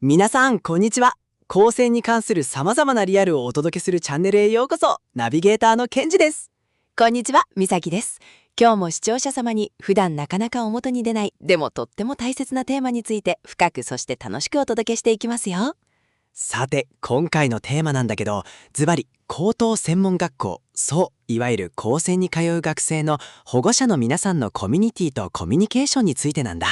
皆さんこんにちは。高専に関する様々なリアルをお届けするチャンネルへようこそ。ナビゲーターのケンジです。こんにちは、みさきです。今日も視聴者様に普段なかなか表に出ない、でもとっても大切なテーマについて深くそして楽しくお届けしていきますよ。さて、今回のテーマなんだけど、ズバリ高等専門学校、そういわゆる高専に通う学生の保護者の皆さんのコミュニティとコミュニケーションについてなんだ。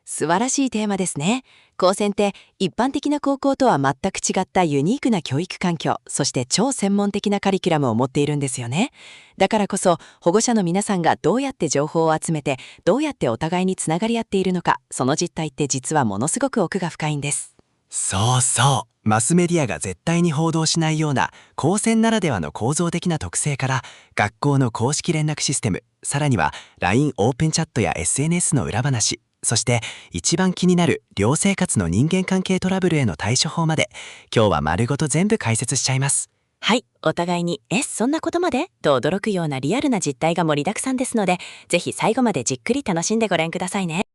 素晴らしいテーマですね。高専って一般的な高校とは全く違ったユニークな教育環境、そして超専門的なカリキュラムを持っているんですよね。だからこそ保護者の皆さんがどうやって情報を集めて、どうやってお互いにつながり合っているのか、その実態って実はものすごく奥が深いんです。そうそう。マスメディアが絶対に報道しないような高専ならではの構造的な特性から、学校の公式連絡システム、さらには LINE オープンチャットや SNS の裏話、そして一番気になる寮生活の人間関係トラブルへの対処法まで、今日は丸ごと全部解説しちゃいます。はい、お互いにそんなことまでと驚くようなリアルな実態が盛りだくさんですので、ぜひ最後までじっくり楽しんでご覧くださいね。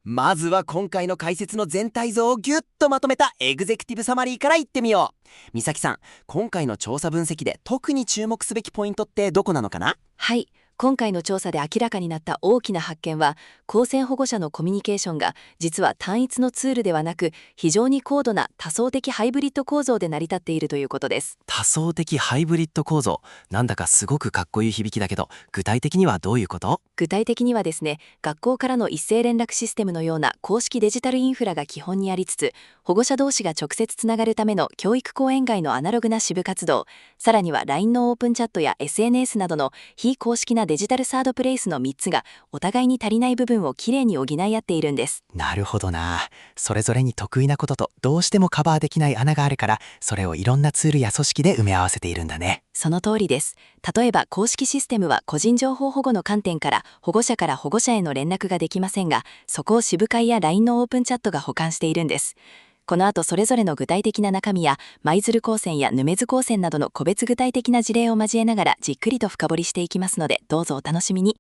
まずは今回の解説の全体像をギュッとまとめたエグゼクティブサマリーからいってみよう。みさきさん、今回の調査分析で特に注目すべきポイントってどこなのかな？はい、今回の調査で明らかになった大きな発見は、高専保護者のコミュニケーションが実は単一のツールではなく、非常に高度な多層的ハイブリッド構造で成り立っているということです。多層的ハイブリッド構造、なんだかすごくかっこいい響きだけど、具体的にはどういうこと？具体的にはですね、学校からの一斉連絡システムのような公式デジタルインフラが基本にありつつ、保護者同士が直接つながるための教育講演外のアナログな支部活動、さらには LINE のオープンチャットや SNS などの非公式なデジタルサードプレイスの3つが、お互いに足りない部分をきれいに補い合っているんです。なるほどな。それぞれに得意なこととどうしてもカバーできない穴があるから、それをいろんなツールや組織で埋め合わせているんだね。その通りです。例えば公式システムは個人情報保護の観点から保護者から保護者への連絡ができませんが、そこを支部会や LINE のオープンチャットが補完しているんです。この後それぞれの具体的な中身や舞鶴高専や沼津高専などの個別具体的な事例を交えながらじっくりと深掘りしていきますので、どうぞお楽しみに。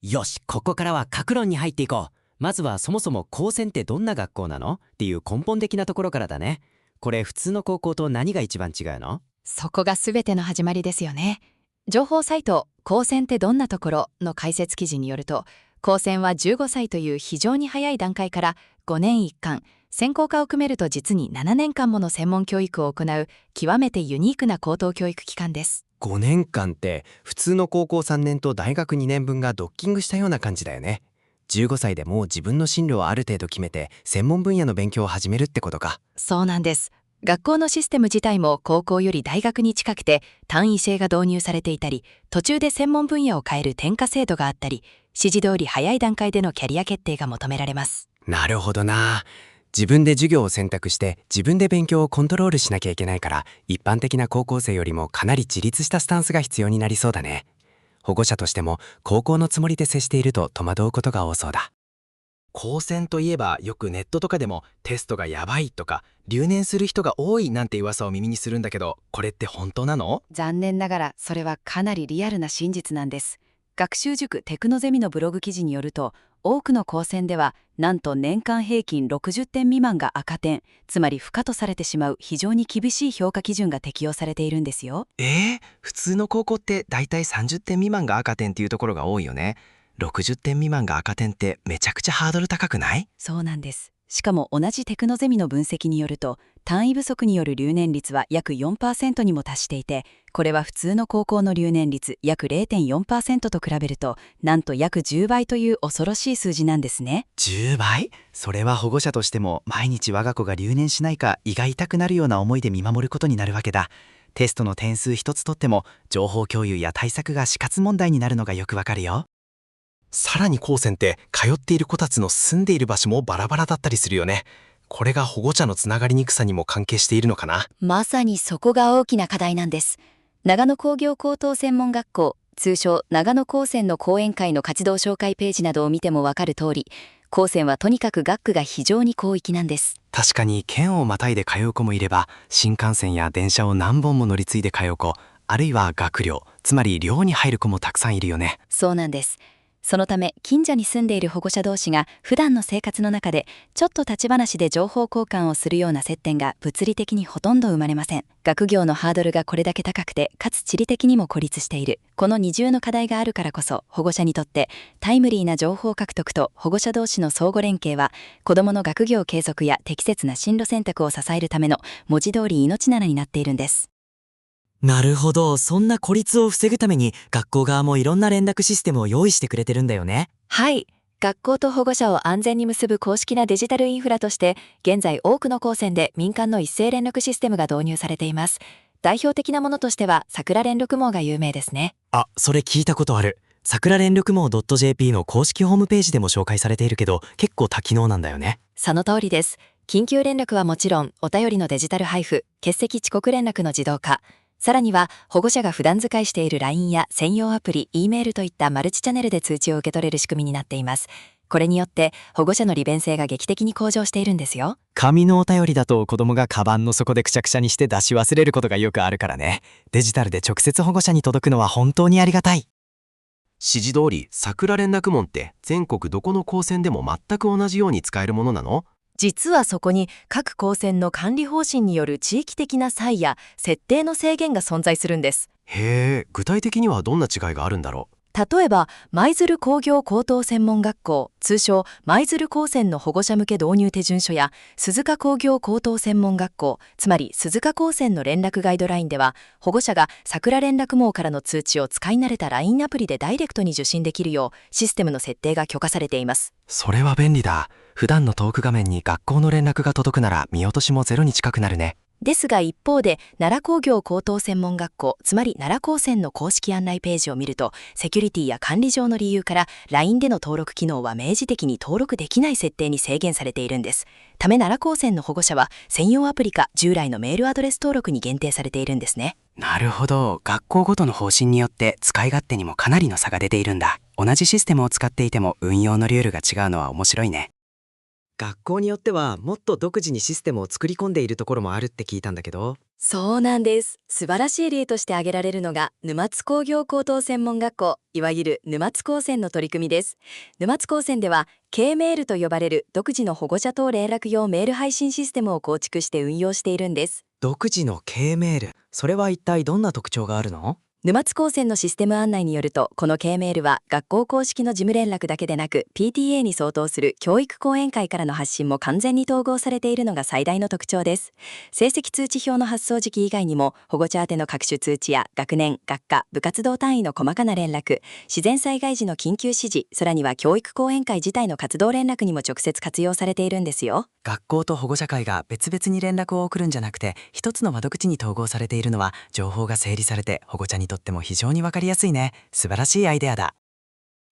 よし、ここからは各論に入っていこう。まずはそもそも高専ってどんな学校なのっていう根本的なところからだね。これ普通の高校と何が一番違うの？そこが全ての始まりですよね。情報サイト高専ってどんなところの解説記事によると、高専は15歳という非常に早い段階から5年一貫、専攻科を組めると実に7年間もの専門教育を行う極めてユニークな高等教育機関です。5年間って普通の高校3年と大学2年分がドッキングしたような感じだよね。15歳でもう自分の進路をある程度決めて専門分野の勉強を始めるってことか。そうなんです。学校のシステム自体も高校より大学に近くて、単位制が導入されていたり、途中で専門分野を変える転科制度があったり、指示通り早い段階でのキャリア決定が求められます。なるほどな。自分で授業を選択して自分で勉強をコントロールしなきゃいけないから、一般的な高校生よりもかなり自立したスタンスが必要になりそうだね。保護者としても高校のつもりで接していると戸惑うことが多そうだ。高専といえばよくネットとかでもテストがやばいとか留年する人が多いなんて噂を耳にするんだけど、これって本当なの？残念ながらそれはかなりリアルな真実なんです。学習塾テクノゼミのブログ記事によると、多くの高専ではなんと年間平均60点未満が赤点、つまり不可とされてしまう非常に厳しい評価基準が適用されているんですよ。普通の高校ってだいたい30点未満が赤点っていうところが多いよね。60点未満が赤点ってめちゃくちゃハードル高くない？そうなんです。しかも同じテクノゼミの分析によると、単位不足による留年率は約 4% にも達していて、これは普通の高校の留年率約 0.4% と比べると、なんと約10倍という恐ろしい数字なんですね。10倍？それは保護者としても毎日我が子が留年しないか胃が痛くなるような思いで見守ることになるわけだ。テストの点数一つとっても情報共有や対策が死活問題になるのがよくわかるよ。さらに高専って通っている子たちの住んでいる場所もバラバラだったりするよね。これが保護者のつながりにくさにも関係しているのかな。まさにそこが大きな課題なんです。長野工業高等専門学校、通称長野高専の講演会の活動紹介ページなどを見てもわかる通り、高専はとにかく学区が非常に広域なんです。確かに県をまたいで通う子もいれば、新幹線や電車を何本も乗り継いで通う子、あるいは学寮、つまり寮に入る子もたくさんいるよね。そうなんです。そのため近所に住んでいる保護者同士が普段の生活の中でちょっと立ち話で情報交換をするような接点が物理的にほとんど生まれません。学業のハードルがこれだけ高くて、かつ地理的にも孤立している。この二重の課題があるからこそ、保護者にとってタイムリーな情報獲得と保護者同士の相互連携は、子どもの学業継続や適切な進路選択を支えるための文字通り命ならになっているんです。なるほど。そんな孤立を防ぐために学校側もいろんな連絡システムを用意してくれてるんだよね。はい。学校と保護者を安全に結ぶ公式なデジタルインフラとして、現在多くの高専で民間の一斉連絡システムが導入されています。代表的なものとしては、桜連絡網が有名ですね。あ、それ聞いたことある。桜連絡網 .jp の公式ホームページでも紹介されているけど、結構多機能なんだよね。その通りです。緊急連絡はもちろん、お便りのデジタル配布、欠席遅刻連絡の自動化、さらには保護者が普段使いしている LINE や専用アプリ、E メールといったマルチチャンネルで通知を受け取れる仕組みになっています。これによって保護者の利便性が劇的に向上しているんですよ。紙のお便りだと子供がカバンの底でくしゃくしゃにして出し忘れることがよくあるからね。デジタルで直接保護者に届くのは本当にありがたい。指示通り、桜連絡網って全国どこの高専でも全く同じように使えるものなの？実はそこに各高専の管理方針による地域的な差異や設定の制限が存在するんです。へえ、具体的にはどんな違いがあるんだろう？例えば舞鶴工業高等専門学校、通称舞鶴高専の保護者向け導入手順書や鈴鹿工業高等専門学校、つまり鈴鹿高専の連絡ガイドラインでは、保護者が桜連絡網からの通知を使い慣れた LINE アプリでダイレクトに受信できるようシステムの設定が許可されています。それは便利だ。普段のトーク画面に学校の連絡が届くなら見落としもゼロに近くなるね。ですが一方で、奈良工業高等専門学校、つまり奈良高専の公式案内ページを見ると、セキュリティや管理上の理由から LINE での登録機能は明示的に登録できない設定に制限されているんです。ため奈良高専の保護者は専用アプリか従来のメールアドレス登録に限定されているんですね。なるほど。学校ごとの方針によって使い勝手にもかなりの差が出ているんだ。同じシステムを使っていても運用のルールが違うのは面白いね。学校によってはもっと独自にシステムを作り込んでいるところもあるって聞いたんだけど。そうなんです。素晴らしい例として挙げられるのが沼津工業高等専門学校、いわゆる沼津高専の取り組みです。沼津高専では K メールと呼ばれる独自の保護者等連絡用メール配信システムを構築して運用しているんです。独自の K メール、それは一体どんな特徴があるの？沼津高専のシステム案内によると、この K メールは学校公式の事務連絡だけでなく PTA に相当する教育講演会からの発信も完全に統合されているのが最大の特徴です。成績通知表の発送時期以外にも、保護者宛ての各種通知や学年、学科、部活動単位の細かな連絡、自然災害時の緊急指示、さらには教育講演会自体の活動連絡にも直接活用されているんですよ。学校と保護者会が別々に連絡を送るんじゃなくて、一つの窓口に統合されているのは、情報が整理されて保護者にとっても非常に分かりやすいね。素晴らしいアイデアだ。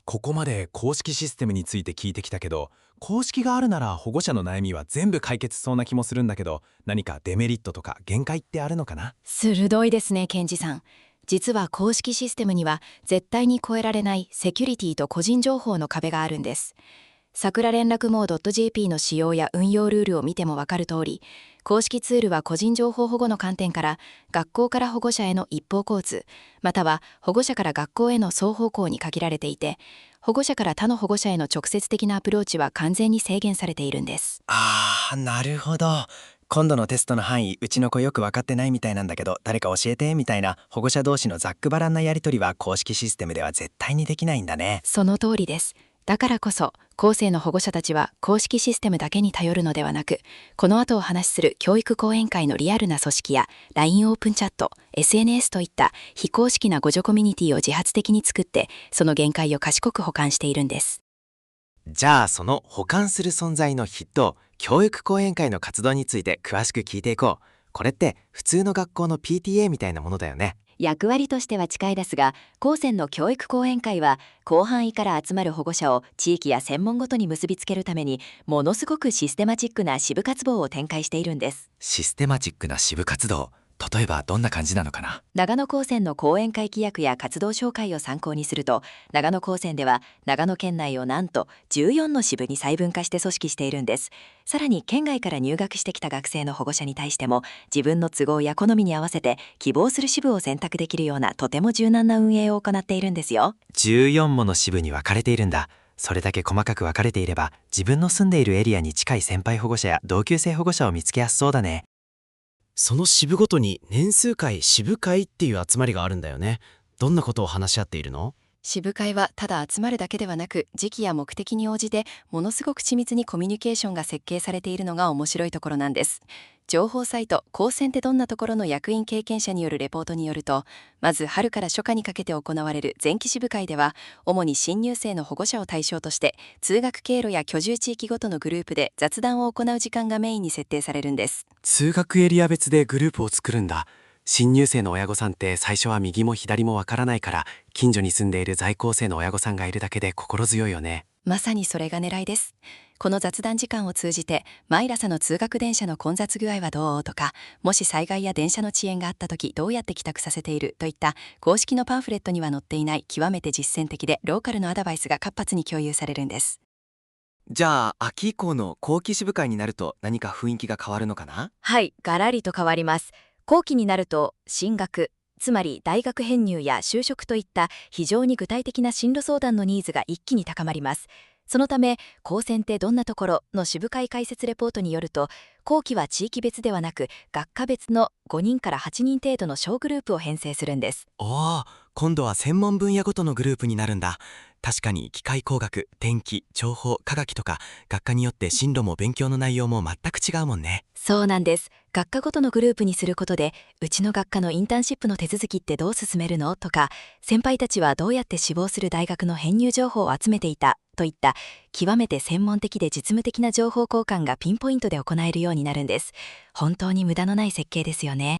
ここまで公式システムについて聞いてきたけど、公式があるなら保護者の悩みは全部解決しそうな気もするんだけど、何かデメリットとか限界ってあるのかな？鋭いですね、ケンジさん。実は公式システムには絶対に超えられないセキュリティと個人情報の壁があるんです。桜連絡網 .jp の使用や運用ルールを見てもわかる通り、公式ツールは個人情報保護の観点から学校から保護者への一方交通、または保護者から学校への双方向に限られていて、保護者から他の保護者への直接的なアプローチは完全に制限されているんです。なるほど。今度のテストの範囲、うちの子よく分かってないみたいなんだけど、誰か教えてみたいな保護者同士のざっくばらんなやり取りは公式システムでは絶対にできないんだね。その通りです。だからこそ、後世の保護者たちは公式システムだけに頼るのではなく、この後お話しする教育講演会のリアルな組織や LINE オープンチャット、SNS といった非公式な互助コミュニティを自発的に作って、その限界を賢く保管しているんです。じゃあその補完する存在の筆頭、教育講演会の活動について詳しく聞いていこう。これって普通の学校の PTA みたいなものだよね。役割としては近いですが、高専の教育講演会は広範囲から集まる保護者を地域や専門ごとに結びつけるために、ものすごくシステマチックな支部活動を展開しているんです。システマチックな支部活動。例えばどんな感じなのかな？長野高専の講演会規約や活動紹介を参考にすると、長野高専では長野県内をなんと14の支部に細分化して組織しているんです。さらに県外から入学してきた学生の保護者に対しても、自分の都合や好みに合わせて希望する支部を選択できるようなとても柔軟な運営を行っているんですよ。14もの支部に分かれているんだ。それだけ細かく分かれていれば、自分の住んでいるエリアに近い先輩保護者や同級生保護者を見つけやすそうだね。その支部ごとに年数会、支部会っていう集まりがあるんだよね。どんなことを話し合っているの？支部会はただ集まるだけではなく、時期や目的に応じてものすごく緻密にコミュニケーションが設計されているのが面白いところなんです。情報サイト高専ってどんなところの役員経験者によるレポートによると、まず春から初夏にかけて行われる前期支部会では、主に新入生の保護者を対象として通学経路や居住地域ごとのグループで雑談を行う時間がメインに設定されるんです。通学エリア別でグループを作るんだ。新入生の親御さんって最初は右も左もわからないから、近所に住んでいる在校生の親御さんがいるだけで心強いよね。まさにそれが狙いです。この雑談時間を通じて、毎朝の通学電車の混雑具合はどうとか、もし災害や電車の遅延があった時どうやって帰宅させているといった公式のパンフレットには載っていない極めて実践的でローカルのアドバイスが活発に共有されるんです。じゃあ秋以降の後期支部会になると何か雰囲気が変わるのかな？はい、ガラリと変わります。後期になると進学、つまり大学編入や就職といった非常に具体的な進路相談のニーズが一気に高まります。そのため、高専ってどんなところの支部会開設レポートによると、後期は地域別ではなく学科別の5人から8人程度の小グループを編成するんです。おお、今度は専門分野ごとのグループになるんだ。確かに機械工学、天気、情報、科学とか学科によって進路も勉強の内容も全く違うもんね。そうなんです。学科ごとのグループにすることで、うちの学科のインターンシップの手続きってどう進めるのとか、先輩たちはどうやって志望する大学の編入情報を集めていたといった極めて専門的で実務的な情報交換がピンポイントで行えるようになるんです。本当に無駄のない設計ですよね。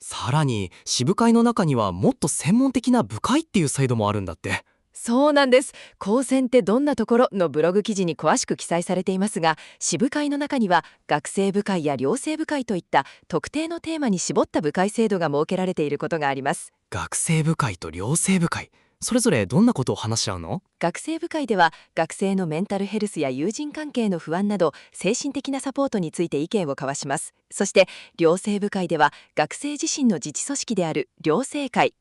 さらに支部会の中にはもっと専門的な部会っていうサイドもあるんだって。そうなんです。高専ってどんなところのブログ記事に詳しく記載されていますが、支部会の中には学生部会や寮生部会といった特定のテーマに絞った部会制度が設けられていることがあります。学生部会と寮生部会、それぞれどんなことを話し合うの？学生部会では学生のメンタルヘルスや友人関係の不安など精神的なサポートについて意見を交わします。そして寮生部会では学生自身の自治組織である寮生会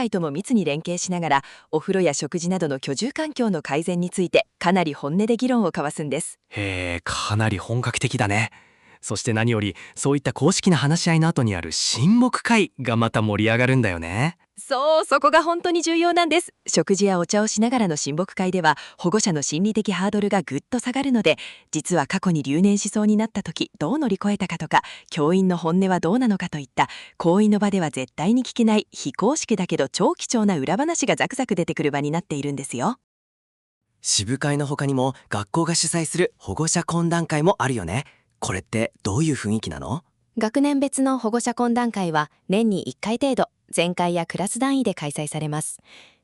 とも密に連携しながら、お風呂や食事などの居住環境の改善についてかなり本音で議論を交わすんです。へえ、かなり本格的だね。そして何よりそういった公式な話し合いの後にある親睦会がまた盛り上がるんだよね。そう、そこが本当に重要なんです。食事やお茶をしながらの親睦会では保護者の心理的ハードルがぐっと下がるので、実は過去に留年しそうになった時どう乗り越えたかとか、教員の本音はどうなのかといった講演の場では絶対に聞けない非公式だけど超貴重な裏話がザクザク出てくる場になっているんですよ。支部会の他にも学校が主催する保護者懇談会もあるよね。これってどういう雰囲気なの？学年別の保護者懇談会は年に1回程度、全会やクラス単位で開催されます。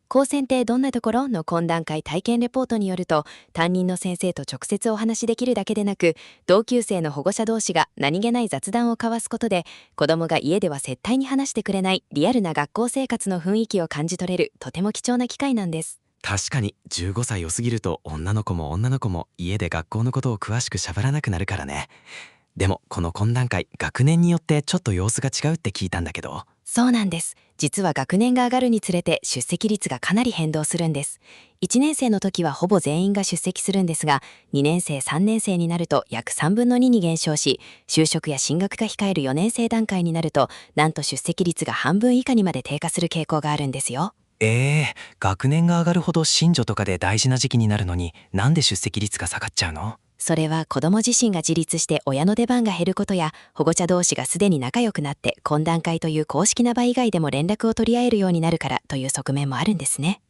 高専ってどんなところの懇談会体験レポートによると、担任の先生と直接お話しできるだけでなく、同級生の保護者同士が何気ない雑談を交わすことで、子どもが家では絶対に話してくれないリアルな学校生活の雰囲気を感じ取れる、とても貴重な機会なんです。確かに15歳を過ぎると女の子も家で学校のことを詳しく喋らなくなるからね。でもこの懇談会、学年によってちょっと様子が違うって聞いたんだけど。そうなんです。実は学年が上がるにつれて出席率がかなり変動するんです。1年生の時はほぼ全員が出席するんですが、2年生3年生になると約3分の2に減少し、就職や進学が控える4年生段階になると、なんと出席率が半分以下にまで低下する傾向があるんですよ。学年が上がるほど進路とかで大事な時期になるのに、なんで出席率が下がっちゃうの？それは子ども自身が自立して親の出番が減ることや、保護者同士がすでに仲良くなって懇談会という公式な場以外でも連絡を取り合えるようになるからという側面もあるんですね。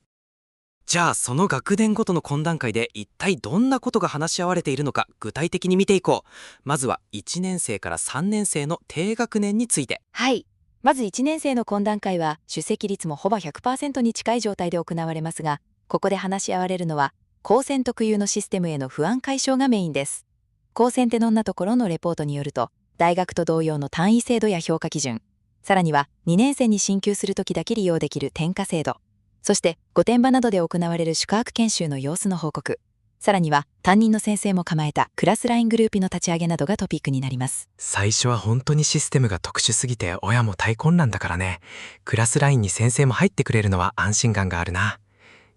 じゃあその学年ごとの懇談会で一体どんなことが話し合われているのか具体的に見ていこう。まずは1年生から3年生の低学年について。はい。まず1年生の懇談会は出席率もほぼ 100% に近い状態で行われますが、ここで話し合われるのは高専特有のシステムへの不安解消がメインです。高専ってどんなところのレポートによると、大学と同様の単位制度や評価基準、さらには2年生に進級するときだけ利用できる転科制度、そして御殿場などで行われる宿泊研修の様子の報告、さらには担任の先生も構えたクラスライングループの立ち上げなどがトピックになります。最初は本当にシステムが特殊すぎて親も大混乱だからね。クラスラインに先生も入ってくれるのは安心感があるな。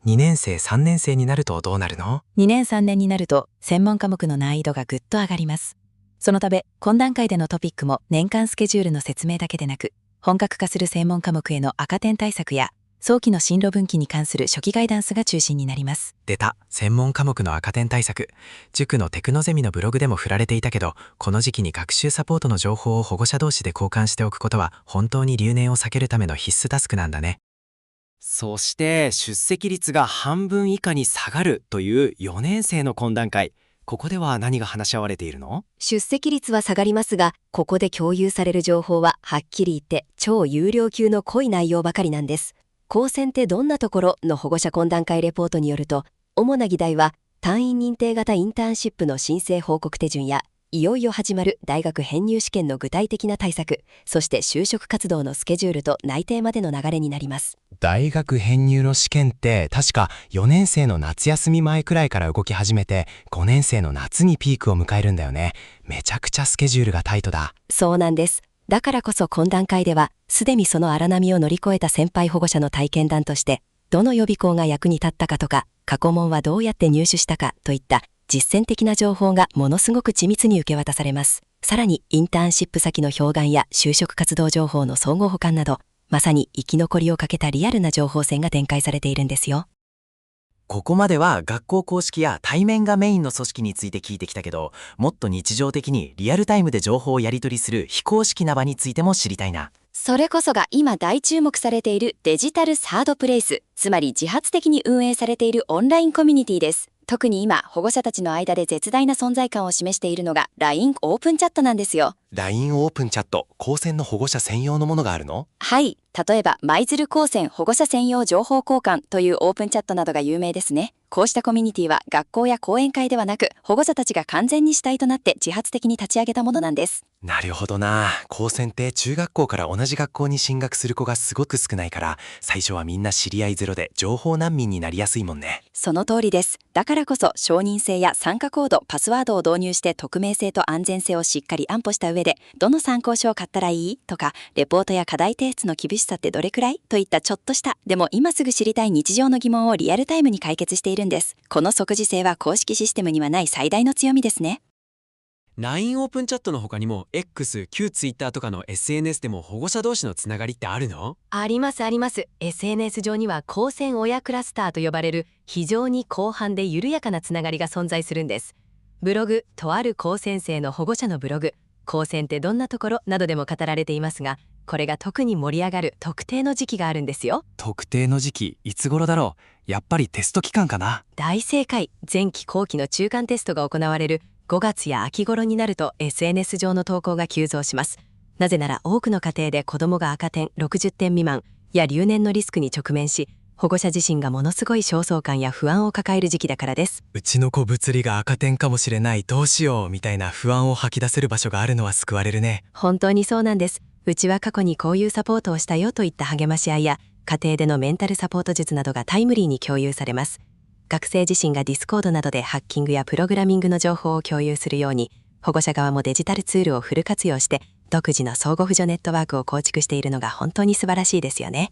2年生3年生になるとどうなるの？ 2年3年になると専門科目の難易度がぐっと上がります。そのため今段階でのトピックも年間スケジュールの説明だけでなく、本格化する専門科目への赤点対策や早期の進路分岐に関する初期ガイダンスが中心になります。出た、専門科目の赤点対策。塾のテクノゼミのブログでも振られていたけど、この時期に学習サポートの情報を保護者同士で交換しておくことは本当に留年を避けるための必須タスクなんだね。そして出席率が半分以下に下がるという4年生の懇談会。ここでは何が話し合われているの？出席率は下がりますが、ここで共有される情報ははっきり言って超有料級の濃い内容ばかりなんです。高専ってどんなところの保護者懇談会レポートによると、主な議題は単位認定型インターンシップの申請報告手順や、いよいよ始まる大学編入試験の具体的な対策、そして就職活動のスケジュールと内定までの流れになります。大学編入の試験って確か4年生の夏休み前くらいから動き始めて、5年生の夏にピークを迎えるんだよね。めちゃくちゃスケジュールがタイトだ。そうなんです。だからこそ懇談会では、すでにその荒波を乗り越えた先輩保護者の体験談として、どの予備校が役に立ったかとか、過去問はどうやって入手したかといった実践的な情報がものすごく緻密に受け渡されます。さらにインターンシップ先の標願や就職活動情報の相互補完など、まさに生き残りをかけたリアルな情報戦が展開されているんですよ。ここまでは学校公式や対面がメインの組織について聞いてきたけど、もっと日常的にリアルタイムで情報をやり取りする非公式な場についても知りたいな。それこそが今大注目されているデジタルサードプレイス、つまり自発的に運営されているオンラインコミュニティです。特に今、保護者たちの間で絶大な存在感を示しているのが LINE オープンチャットなんですよ。LINE オープンチャット、高専の保護者専用のものがあるの？はい。例えば、舞鶴高専保護者専用情報交換というオープンチャットなどが有名ですね。こうしたコミュニティは学校や講演会ではなく、保護者たちが完全に主体となって自発的に立ち上げたものなんです。なるほどな。高専って中学校から同じ学校に進学する子がすごく少ないから、最初はみんな知り合いゼロで情報難民になりやすいもんね。その通りです。だからこそ承認制や参加コード、パスワードを導入して匿名性と安全性をしっかり安保した上で、どの参考書を買ったらいいとか、レポートや課題提出の厳しさってどれくらいといったちょっとしたでも今すぐ知りたい日常の疑問をリアルタイムに解決しているんです。この即時性は公式システムにはない最大の強みですね。 LINE オープンチャットの他にも X、旧 Twitter とかの SNS でも保護者同士のつながりってあるの？ありますあります。 SNS 上には高専親クラスターと呼ばれる非常に広範で緩やかなつながりが存在するんです。ブログ、とある高専生の保護者のブログ、高専ってどんなところなどでも語られていますが、これが特に盛り上がる特定の時期があるんですよ。特定の時期、いつ頃だろう？やっぱりテスト期間かな。大正解。前期後期の中間テストが行われる5月や秋頃になると SNS 上の投稿が急増します。なぜなら多くの家庭で子どもが赤点60点未満や留年のリスクに直面し、保護者自身がものすごい焦燥感や不安を抱える時期だからです。うちの子物理が赤点かもしれない、どうしようみたいな不安を吐き出せる場所があるのは救われるね。本当にそうなんです。うちは過去にこういうサポートをしたよといった励まし合いや家庭でのメンタルサポート術などがタイムリーに共有されます。学生自身がディスコードなどでハッキングやプログラミングの情報を共有するように、保護者側もデジタルツールをフル活用して独自の相互扶助ネットワークを構築しているのが本当に素晴らしいですよね。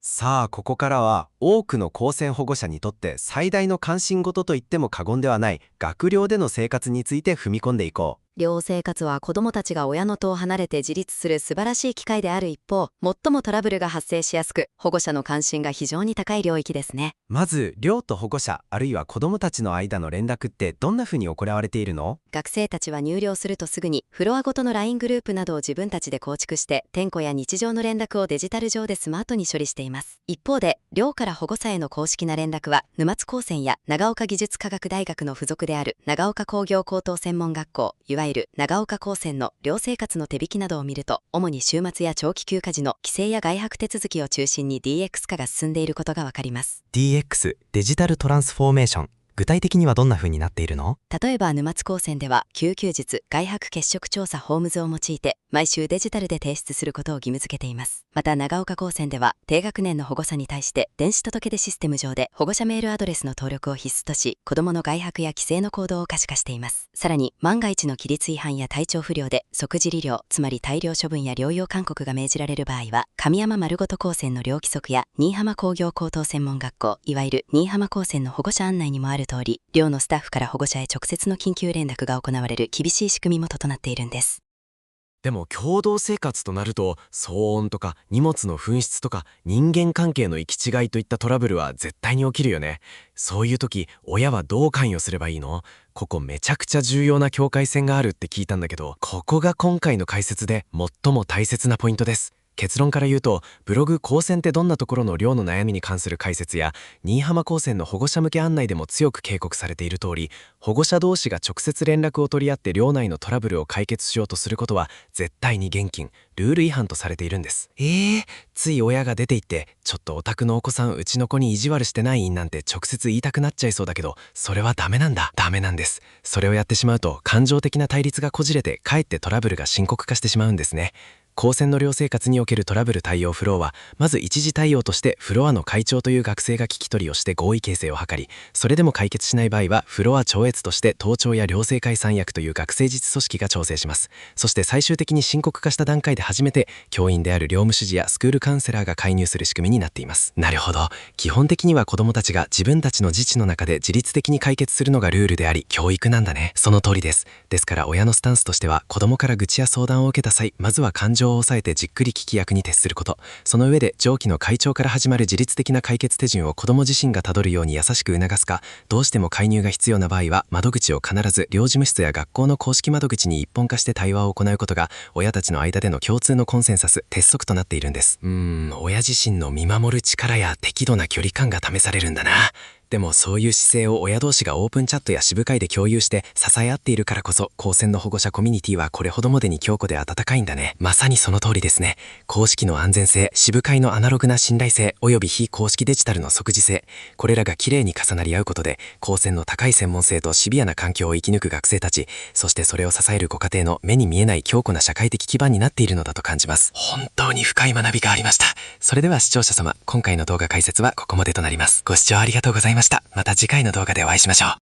さあここからは多くの高専保護者にとって最大の関心事と言っても過言ではない学寮での生活について踏み込んでいこう。寮生活は子どもたちが親の戸を離れて自立する素晴らしい機会である一方、最もトラブルが発生しやすく、保護者の関心が非常に高い領域ですね。まず寮と保護者あるいは子どもたちの間の連絡ってどんな風に行われているの？学生たちは入寮するとすぐにフロアごとの LINE グループなどを自分たちで構築して、点呼や日常の連絡をデジタル上でスマートに処理しています。一方で寮から保護者への公式な連絡は沼津高専や長岡技術科学大学の付属である長岡工業高等専門学校、いわゆる長岡高専の寮生活の手引きなどを見ると、主に週末や長期休暇時の帰省や外泊手続きを中心に DX 化が進んでいることがわかります。 DX、デジタルトランスフォーメーション。具体的にはどんな風になっているの？例えば沼津高専では救急術外泊血色調査ホームズを用いて毎週デジタルで提出することを義務付けています。また長岡高専では低学年の保護者に対して電子届出システム上で保護者メールアドレスの登録を必須とし、子どもの外泊や帰省の行動を可視化しています。さらに万が一の規律違反や体調不良で即時利療、つまり大量処分や療養勧告が命じられる場合は、神山丸ごと高専の両規則や新居浜工業高等専門学校、いわゆる新居浜高専の保護者案内にもある通り、寮のスタッフから保護者へ直接の緊急連絡が行われる厳しい仕組みも整っているんです。でも共同生活となると、騒音とか荷物の紛失とか人間関係の行き違いといったトラブルは絶対に起きるよね。そういう時、親はどう関与すればいいの？ここめちゃくちゃ重要な境界線があるって聞いたんだけど、ここが今回の解説で最も大切なポイントです。結論から言うと、ブログ高専ってどんなところの寮の悩みに関する解説や、新居浜高専の保護者向け案内でも強く警告されている通り、保護者同士が直接連絡を取り合って寮内のトラブルを解決しようとすることは絶対に厳禁、ルール違反とされているんです。つい親が出て行って、ちょっとお宅のお子さんうちの子に意地悪してないなんて直接言いたくなっちゃいそうだけど、それはダメなんです。それをやってしまうと感情的な対立がこじれて、かえってトラブルが深刻化してしまうんですね。高専の寮生活におけるトラブル対応フロアは、まず一時対応としてフロアの会長という学生が聞き取りをして合意形成を図り、それでも解決しない場合はフロア超越として棟長や寮生会三役という学生実組織が調整します。そして最終的に深刻化した段階で初めて教員である寮務主事やスクールカウンセラーが介入する仕組みになっています。なるほど。基本的には子どもたちが自分たちの自治の中で自律的に解決するのがルールであり、教育なんだね。その通りです。ですから親のスタンスとしては、子どもから愚痴や相談を受けた際、まずは感情を抑えてじっくり聞き役に徹すること。その上で上記の会長から始まる自律的な解決手順を子ども自身がたどるように優しく促すか、どうしても介入が必要な場合は窓口を必ず寮事務室や学校の公式窓口に一本化して対話を行うことが、親たちの間での共通のコンセンサス、鉄則となっているんです。親自身の見守る力や適度な距離感が試されるんだな。でもそういう姿勢を親同士がオープンチャットや支部会で共有して支え合っているからこそ、高専の保護者コミュニティはこれほどまでに強固で温かいんだね。まさにその通りですね。公式の安全性、支部会のアナログな信頼性、および非公式デジタルの即時性、これらがきれいに重なり合うことで、高専の高い専門性とシビアな環境を生き抜く学生たち、そしてそれを支えるご家庭の目に見えない強固な社会的基盤になっているのだと感じます。本当に深い学びがありました。それでは視聴者様、今回の動画解説はここまでとなります。ご視聴ありがとうございました。また次回の動画でお会いしましょう。